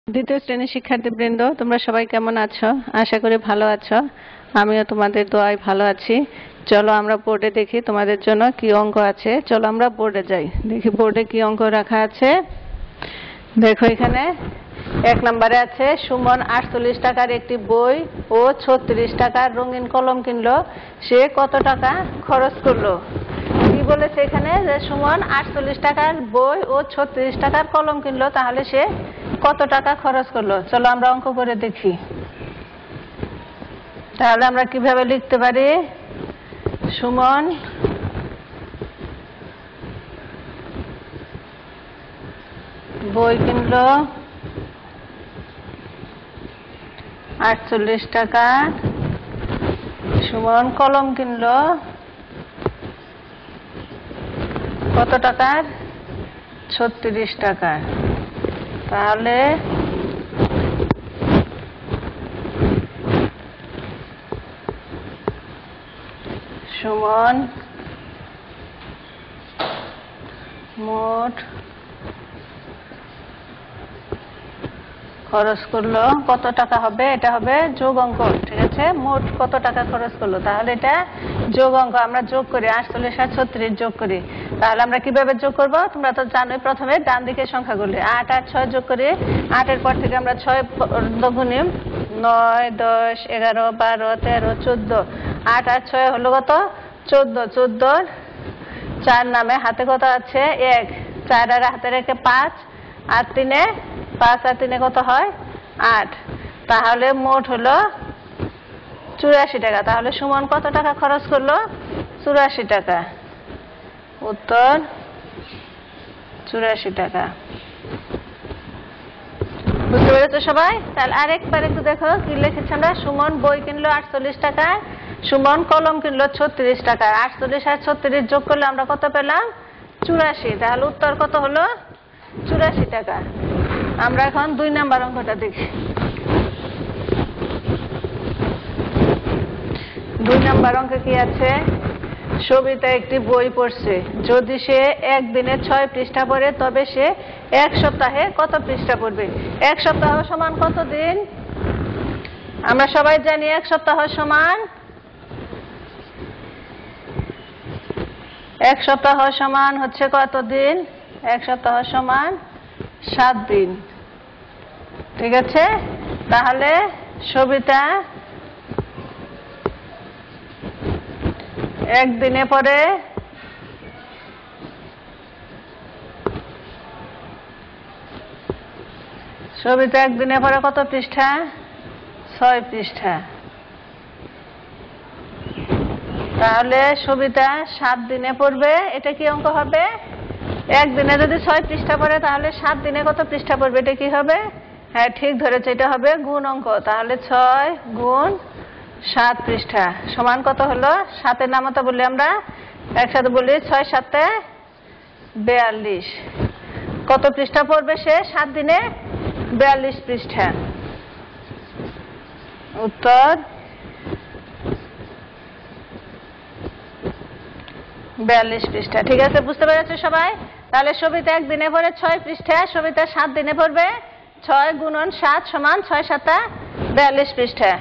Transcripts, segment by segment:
দ্বিতীয় শ্রেণীর শিক্ষার্থীবৃন্দ, তোমরা সবাই কেমন আছো? আশা করি ভালো আছো। আমিও তোমাদের দোয়ায় ভালো আছি। চলো আমরা বোর্ডে দেখি তোমাদের জন্য কি অঙ্ক আছে। চলো আমরা বোর্ডে যাই, দেখি বোর্ডে কি অঙ্ক রাখা আছে। দেখো এখানে 1 নম্বরে আছে, সুমন 48 টাকার একটি বই ও 36 টাকার রঙিন কলম কিনলো, সে কত টাকা খরচ করলো? কি বলেছে এখানে যে সুমন 48 টাকার বই ও 36 টাকার কলম কিনলো, তাহলে সে কত টাকা খরচ করলো? চলো আমরা অঙ্ক করে দেখি। তাহলে আমরা কিভাবে লিখতে পারি? সুমন বই কিনলো 48 টাকা, সুমন কলম কিনলো কত টাকার? 36 টাকার। তাহলে সুমন মোট খরচ করলো কত টাকা হবে? এটা হবে যোগ অঙ্ক, ঠিক আছে? মোট কত টাকা খরচ করলো, তাহলে এটা যোগ অঙ্ক। আমরা যোগ করি, 48 আর 36 যোগ করি। তাহলে আমরা কিভাবে যোগ করব? তোমরা তো জানোই, প্রথমে ডান দিকের সংখ্যাগুলি 8 আর 6 যোগ করি। 8 এর পর থেকে আমরা 6 গুণি 9, 10, 11, 12, 13, 14। 8 আর 6 হলো কত? 14। 14 4 নামে হাতে কত আছে? 1। 4 আর হাতে রেখে 5 আর 3 5 আর 3 কত হয়? 8। তাহলে মোট হলো 84 টাকা। তাহলে সুমন কত টাকা খরচ করলো? 84 টাকা। উত্তর 84 টাকা। বুঝতে পেরেছো সবাই? তাহলে আরেকবার একটু দেখো কি লিখেছি আমরা। সুমন বই কিনলো 48 টাকায়, সুমন কলম কিনলো 36 টাকা। 48 আর 36 যোগ করলে আমরা কত পেলাম? 84। তাহলে উত্তর কত হলো? 84 টাকা। আমরা এখন 2 নাম্বার অঙ্কটা দেখি। 2 নাম্বার অঙ্কে কি আছে? সবিতা একটি বই পড়ছে। যদি সে একদিনে 6 পৃষ্ঠা পড়ে, তবে সে 1 সপ্তাহে কত পৃষ্ঠা পড়বে? 1 সপ্তাহ সমান কত দিন? আমরা সবাই জানি 1 সপ্তাহ সমান 1 সপ্তাহ সমান হচ্ছে কত দিন? 1 সপ্তাহ সমান 7 দিন, ঠিক আছে? তাহলে সবিতা একদিনে পড়ে সবিতা একদিনে পড়ে কত পৃষ্ঠা? 6 পৃষ্ঠা। তাহলে সবিতা 7 দিনে পড়বে। এটা কি অঙ্ক হবে? একদিনে যদি 6 পৃষ্ঠা পড়ে, তাহলে 7 দিনে কত পৃষ্ঠা পড়বে? এটা কি হবে? হ্যাঁ, ঠিক ধরেছে, এটা হবে গুণ অঙ্ক। তাহলে 6 গুণ 7 পৃষ্ঠা সমান কত হলো? 7-এর নামতা বলি আমরা, একসাথে বলি 6 7 42। কত পৃষ্ঠা পড়বে সে 7 দিনে? 42 পৃষ্ঠা। উত্তর 42 পৃষ্ঠা। ঠিক আছে, বুঝতে পেরেছো সবাই? তাহলে সবিতা একদিনে পড়ে 6 পৃষ্ঠা, সবিতা 7 দিনে পড়বে 6 গুণন 7 সমান 6 7 42 পৃষ্ঠা।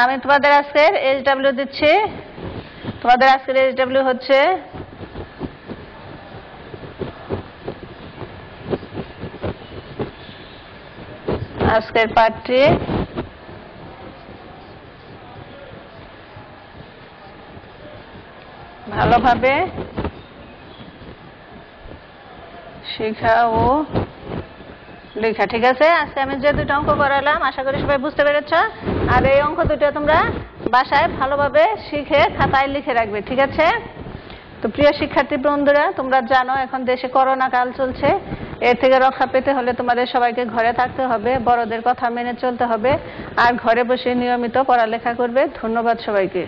আমি তোমাদের আজকের SW দিচ্ছি। তোমাদের আজকের SW হচ্ছে আজকের পাঠটি ভালোভাবে শেখা ও লেখা। ঠিক আছে, আজকে আমি যে 2টা অঙ্ক করালাম, আশা করি সবাই বুঝতে পেরেছ। আর এই অঙ্ক 2টা তোমরা বাসায় ভালোভাবে শিখে খাতায় লিখে রাখবে, ঠিক আছে? তো প্রিয় শিক্ষার্থী বন্ধুরা, তোমরা জানো এখন দেশে করোনা কাল চলছে। এর থেকে রক্ষা পেতে হলে তোমাদের সবাইকে ঘরে থাকতে হবে, বড়দের কথা মেনে চলতে হবে, আর ঘরে বসে নিয়মিত পড়ালেখা করবে। ধন্যবাদ সবাইকে।